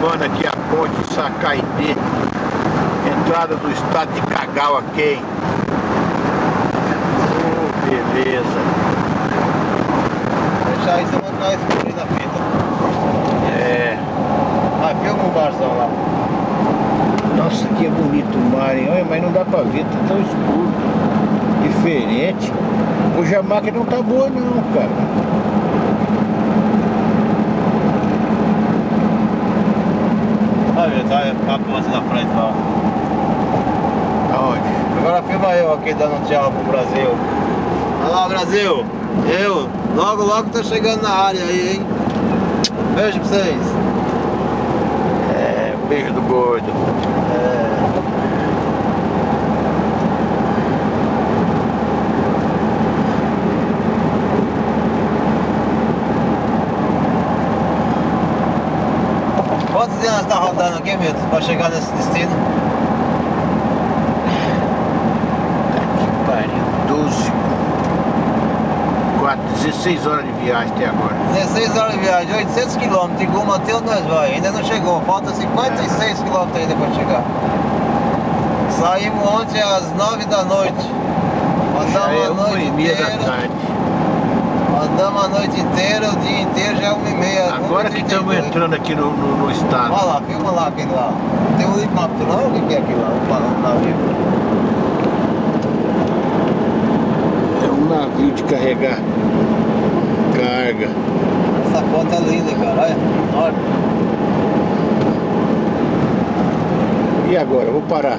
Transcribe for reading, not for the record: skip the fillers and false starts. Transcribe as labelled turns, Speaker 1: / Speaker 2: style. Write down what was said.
Speaker 1: aproximando aqui a ponte Sacaidê, entrada do estado de Kagawa-Ken. Oh, beleza.
Speaker 2: Deixar isso, eu vou ficar escuro na fita.
Speaker 1: É.
Speaker 2: Ah, filma o marzão lá.
Speaker 1: Nossa, que é bonito o mar, hein? Olha, mas não dá pra ver, tá tão escuro. Diferente. Hoje a máquina não tá boa não, cara.
Speaker 2: Olha, tá a ponte na frente lá.
Speaker 1: Aonde?
Speaker 2: Agora filma eu aqui dando tchau pro Brasil. Olha lá, Brasil. Eu, logo tô chegando na área aí, hein? Beijo pra vocês.
Speaker 1: É, beijo do gordo.
Speaker 2: Quantos dias nós tá rodando aqui, Milton, pra chegar nesse destino?
Speaker 1: Tá que pariu. 16 horas de viagem até agora.
Speaker 2: 16 horas de viagem, 800 km, Iguma até onde nós vai, ainda não chegou, falta 56 km ainda para chegar. Saímos ontem às 9 da noite, andamos a noite inteira, andamos a noite inteira, o dia inteiro já é 1h30.
Speaker 1: Agora que estamos entrando aqui no estado.
Speaker 2: Olha lá, filma lá aquele lá. Tem um helicóptero lá, o que é aquilo lá? Um navio.
Speaker 1: É um navio de carregar carga.
Speaker 2: Essa ponte é linda, cara, olha, enorme.
Speaker 1: E agora? Eu vou parar.